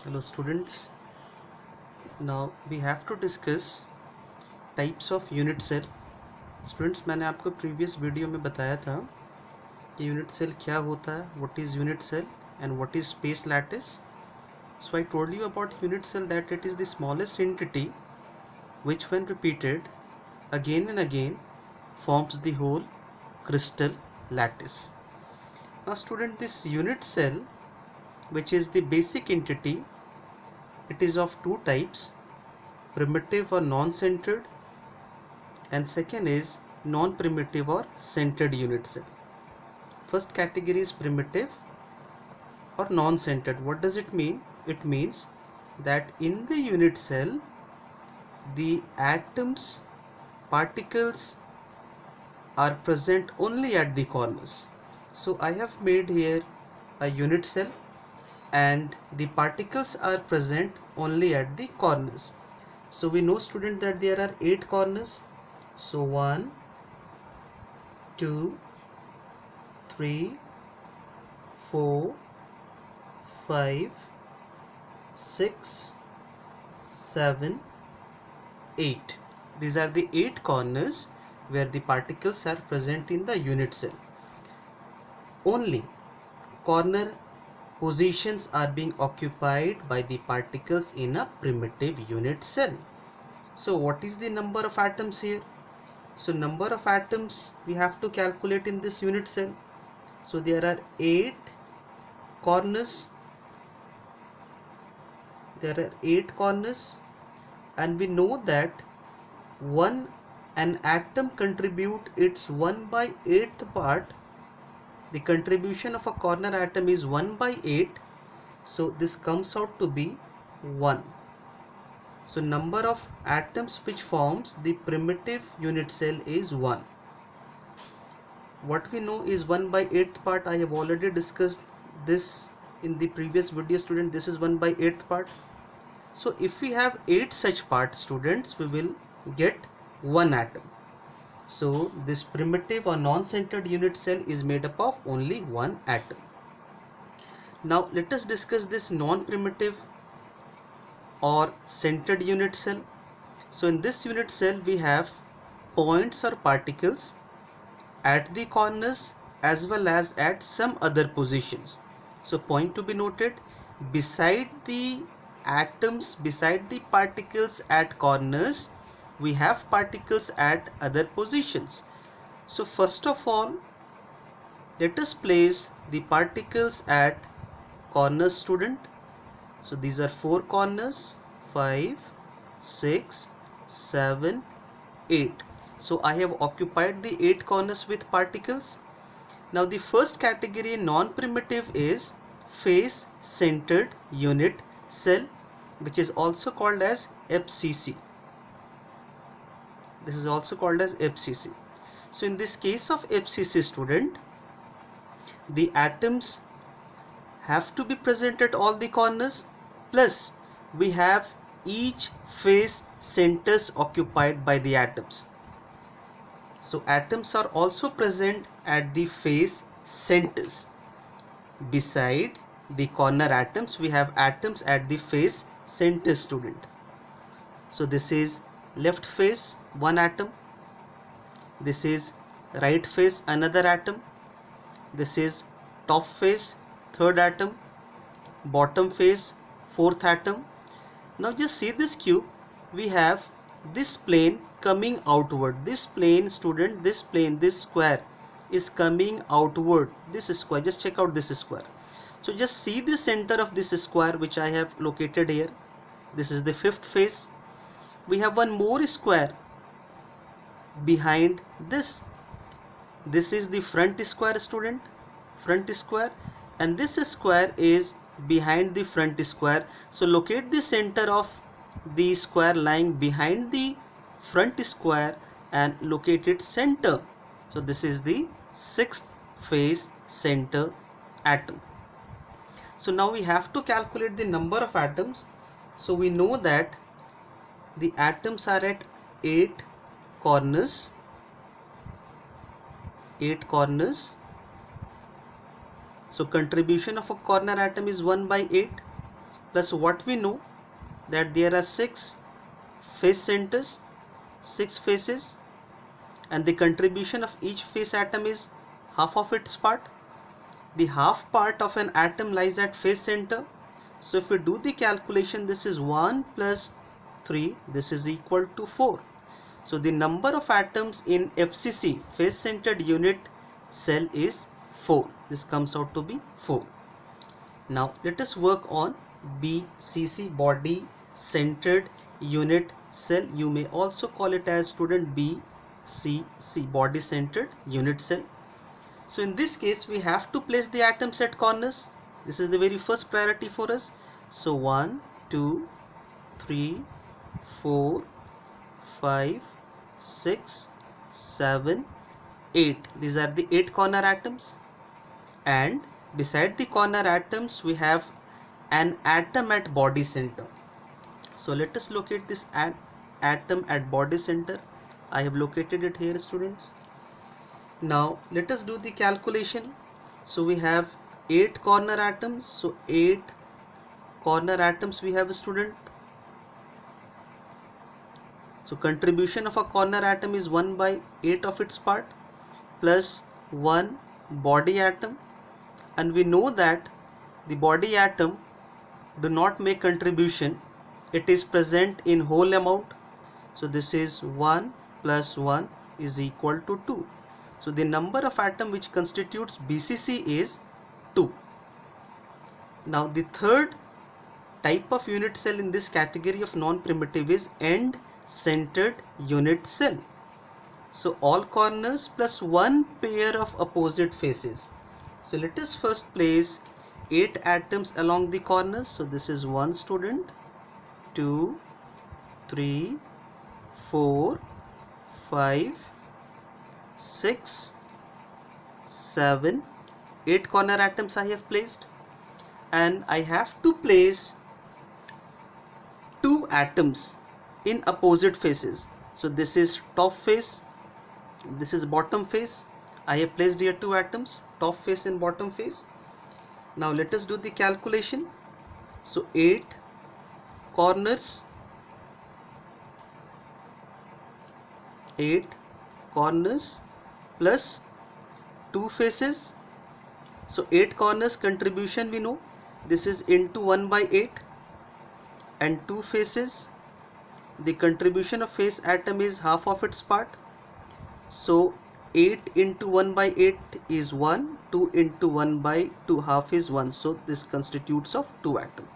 Hello students, now we have to discuss types of unit cell. Students, मैंने आपको previous video में बताया था कि यूनिट सेल क्या होता है, what is unit cell and what is space lattice. So I told you about unit cell that it is the smallest entity which when repeated again and again forms the whole crystal lattice. Now student, this unit cell, which is the basic entity, it is of two types, primitive or non-centered, and second is non-primitive or centered unit cell. First category is primitive or non-centered. What does it mean? It means that in the unit cell the atoms, particles are present only at the corners. So I have made here a unit cell and the particles are present only at the corners. So we know, student, that there are 8 corners. So 1, 2, 3, 4, 5, 6, 7, 8. These are the 8 corners where the particles are present in the unit cell. Only corner positions are being occupied by the particles in a primitive unit cell. So what is the number of atoms here? So number of atoms we have to calculate in this unit cell. So there are 8 corners. There are 8 corners, and we know that an atom contribute its 1/8th part. The contribution of a corner atom is 1/8, so this comes out to be 1. So number of atoms which forms the primitive unit cell is 1. What we know is 1/8th part. I have already discussed this in the previous video, student. This is 1/8th part. So if we have 8 such parts, students, we will get 1 atom. So this primitive or non-centered unit cell is made up of only 1 atom. Now let us discuss this non-primitive or centered unit cell. So in this unit cell we have points or particles at the corners as well as at some other positions. So point to be noted, beside the atoms, beside the particles at corners, we have particles at other positions. So first of all, let us place the particles at corners, student. So these are 4 corners, 5, 6, 7, 8. So I have occupied the 8 corners with particles. Now the first category, non-primitive, is face centered unit cell, which is also called as FCC. This is also called as FCC. So in this case of FCC, student, the atoms have to be present at all the corners, plus we have each face centers occupied by the atoms. So atoms are also present at the face centers. Beside the corner atoms, we have atoms at the face center, student. So this is left face, 1 atom. This is right face, another atom. This is top face, 3rd atom. Bottom face, 4th atom. Now just see this cube. We have this plane coming outward. This plane, student, this plane, this square is coming outward. This square, just check out this square. So just see the center of this square which I have located here. This is the 5th face. We have one more square behind this. This is the front square, student, front square, and this square is behind the front square. So locate the center of the square lying behind the front square and locate its center. So this is the 6th face center atom. So now we have to calculate the number of atoms. So we know that the atoms are at 8 corners. 8 corners. So contribution of a corner atom is 1/8. plus what we know that there are 6 face centers, 6 faces, and the contribution of each face atom is half of its part. The half part of an atom lies at face center. So if we do the calculation, this is 1 plus 3, this is equal to 4. So the number of atoms in FCC, face centered unit cell, is 4. This comes out to be 4. Now let us work on BCC, body centered unit cell. You may also call it as student BCC, body centered unit cell. So in this case we have to place the atoms at corners. This is the very first priority for us. So 1, 2, 3, 4, 5, 6, 7, 8. These are the 8 corner atoms. And beside the corner atoms we have an atom at body center. So let us locate this atom at body center. I have located it here, students. Now let us do the calculation. So we have 8 corner atoms. So 8 corner atoms we have, a student. So contribution of a corner atom is 1 by 8 of its part plus 1 body atom, and we know that the body atom do not make contribution, it is present in whole amount. So this is 1 plus 1 is equal to 2. So the number of atom which constitutes BCC is 2. Now the third type of unit cell in this category of non-primitive is end centered unit cell. So all corners plus 1 pair of opposite faces. So let us first place 8 atoms along the corners. So this is 1, student, 2, 3, 4, 5, 6, 7, 8 corner atoms I have placed, and I have to place 2 atoms in opposite faces. So this is top face, this is bottom face. I have placed here 2 atoms, top face and bottom face. Now let us do the calculation. So 8 corners, 8 corners plus 2 faces. So 8 corners contribution we know, this is into 1 by 8, and 2 faces, the contribution of face atom is half of its part. So 8 into 1 by 8 is 1, 2 into 1 by 2 half is 1. So this constitutes of 2 atoms.